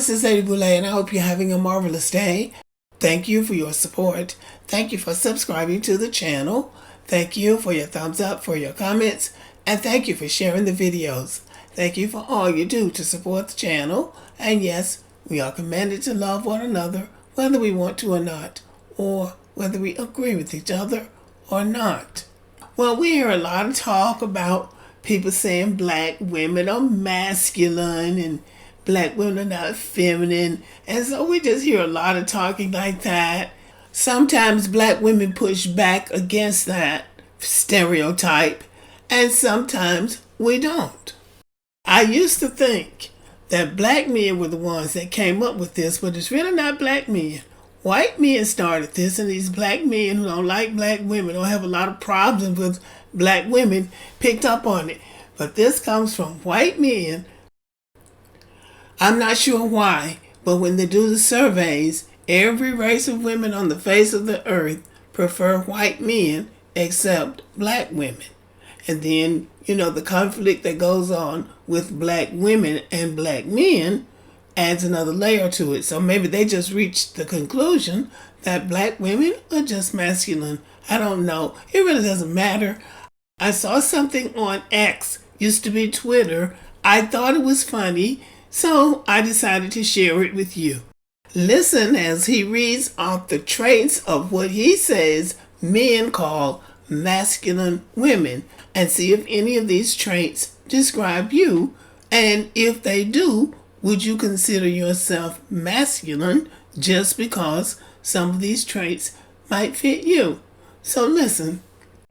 this is Lady Boulay, and I hope you're having a marvelous day. Thank you for your support. Thank you for subscribing to the channel. Thank you for your thumbs up, for your comments, and thank you for sharing the videos. Thank you for all you do to support the channel. And yes, we are commanded to love one another, whether we want to or not, or whether we agree with each other or not. Well, we hear a lot of talk about people saying black women are masculine and black women are not feminine. And so we just hear a lot of talking like that. Sometimes black women push back against that stereotype, and sometimes we don't. I used to think that black men were the ones that came up with this, but it's really not black men. White men started this, and these black men who don't like black women or have a lot of problems with black women picked up on it. But this comes from white men. I'm not sure why, but when they do the surveys, every race of women on the face of the earth prefer white men except black women. And then, the conflict that goes on with black women and black men adds another layer to it. So maybe they just reached the conclusion that black women are just masculine. I don't know. It really doesn't matter. I saw something on X, used to be Twitter. I thought it was funny, so I decided to share it with you. Listen as he reads off the traits of what he says men call masculine women, and see if any of these traits describe you, and if they do, would you consider yourself masculine just because some of these traits might fit you? So listen.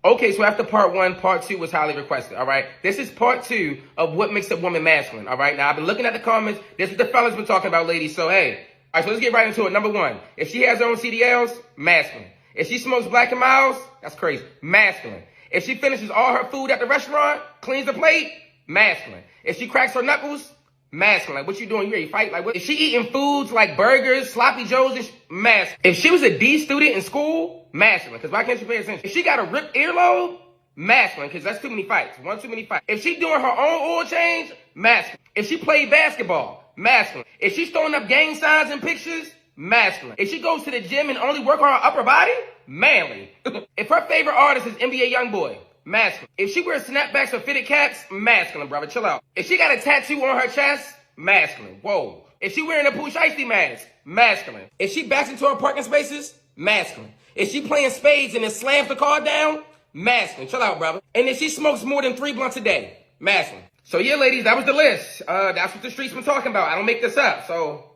Okay, so after part one, part two was highly requested, all right? This is part two of what makes a woman masculine, all right? Now, I've been looking at the comments. This is what the fellas been talking about, ladies, so hey. All right, so let's get right into it. Number one, if she has her own CDLs, masculine. If she smokes Black and Milds, that's crazy, masculine. If she finishes all her food at the restaurant, cleans the plate, masculine. If she cracks her knuckles, masculine. Like, what you doing? You ready to fight? Like, what? If she eating foods like burgers, sloppy joes, and masculine. If she was a D student in school, masculine. Because why can't you pay attention? If she got a ripped earlobe, masculine. Because that's too many fights. One too many fights. If she doing her own oil change, masculine. If she played basketball, masculine. If she's throwing up gang signs and pictures, masculine. If she goes to the gym and only work on her upper body, manly. If her favorite artist is NBA Youngboy, masculine. If she wears snapbacks or fitted caps, masculine, brother. Chill out. If she got a tattoo on her chest, masculine. Whoa. If she wearing a Pooh Shiesty mask, masculine. If she backs into her parking spaces, masculine. If she playing spades and then slams the car down, masculine. Chill out, brother. And if she smokes more than 3 blunts a day, masculine. So yeah, ladies, that was the list. That's what the streets been talking about. I don't make this up, so.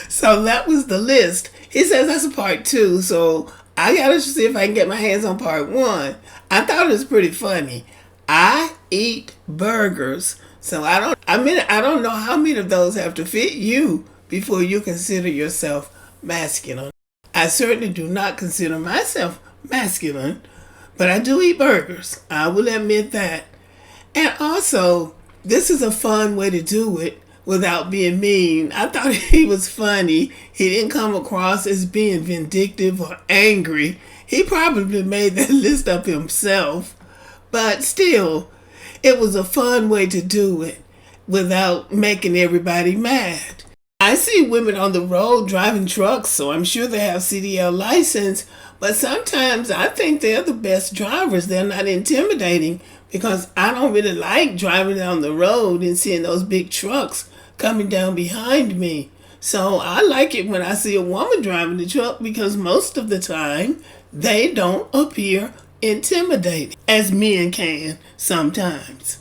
So that was the list. He says that's a part 2, so I gotta see if I can get my hands on part 1. I thought it was pretty funny. I eat burgers, so I don't know how many of those have to fit you before you consider yourself masculine. I certainly do not consider myself masculine, but I do eat burgers. I will admit that. And also, this is a fun way to do it without being mean. I thought he was funny. He didn't come across as being vindictive or angry. He probably made that list up himself. But still, it was a fun way to do it without making everybody mad. I see women on the road driving trucks, so I'm sure they have CDL license, but sometimes I think they're the best drivers. They're not intimidating because I don't really like driving down the road and seeing those big trucks coming down behind me. So I like it when I see a woman driving the truck because most of the time they don't appear intimidating as men can sometimes.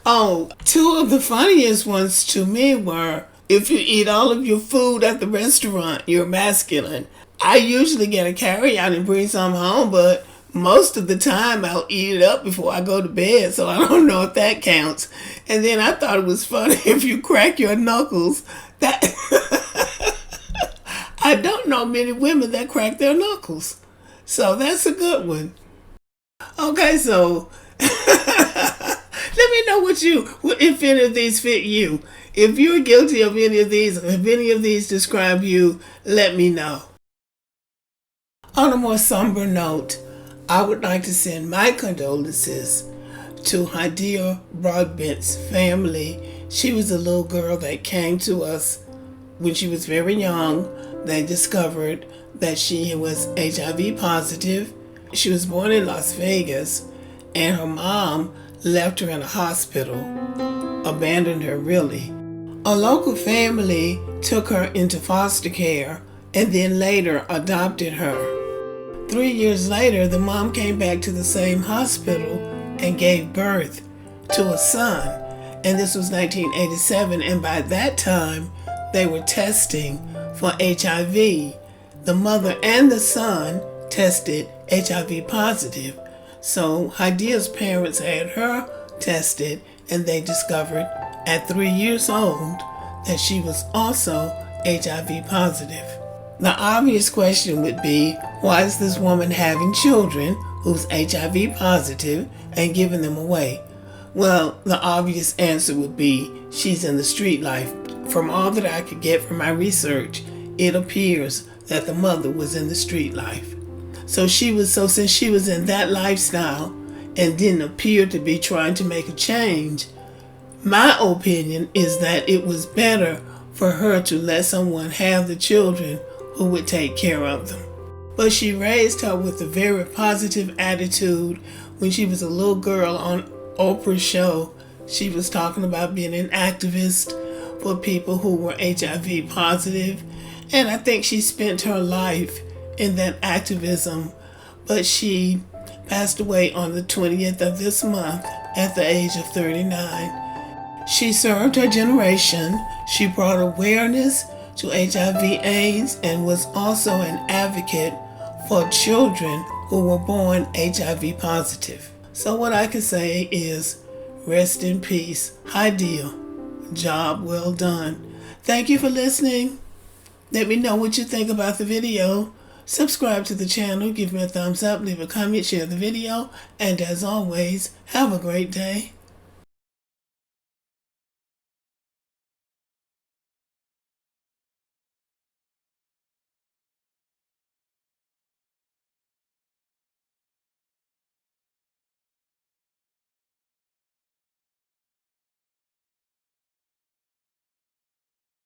Oh, 2 of the funniest ones to me were, if you eat all of your food at the restaurant, you're masculine. I usually get a carry-out and bring some home, but most of the time I'll eat it up before I go to bed, so I don't know if that counts. And then I thought it was funny if you crack your knuckles. That I don't know many women that crack their knuckles. So that's a good one. Okay, so let me know if any of these fit you. If you're guilty of any of these, if any of these describe you, let me know. On a more somber note, I would like to send my condolences to Hadia Broadbent's family. She was a little girl that came to us when she was very young. They discovered that she was HIV positive. She was born in Las Vegas, and her mom left her in a hospital, abandoned her really. A local family took her into foster care and then later adopted her. 3 years later, the mom came back to the same hospital and gave birth to a son. And this was 1987, and by that time, they were testing for HIV. The mother and the son tested HIV positive. So Hadia's parents had her tested, and they discovered at 3 years old that she was also HIV positive. The obvious question would be, why is this woman having children who's HIV positive and giving them away? Well, the obvious answer would be she's in the street life. From all that I could get from my research, it appears that the mother was in the street life. So since she was in that lifestyle and didn't appear to be trying to make a change, my opinion is that it was better for her to let someone have the children who would take care of them. But she raised her with a very positive attitude. When she was a little girl on Oprah's show, she was talking about being an activist for people who were HIV positive. And I think she spent her life in that activism. But she passed away on the 20th of this month at the age of 39. She served her generation. She brought awareness to HIV/AIDS and was also an advocate for children who were born HIV positive. So what I can say is, rest in peace, Hadia. Job well done. Thank you for listening. Let me know what you think about the video. Subscribe to the channel, give me a thumbs up, leave a comment, share the video, and as always, have a great day.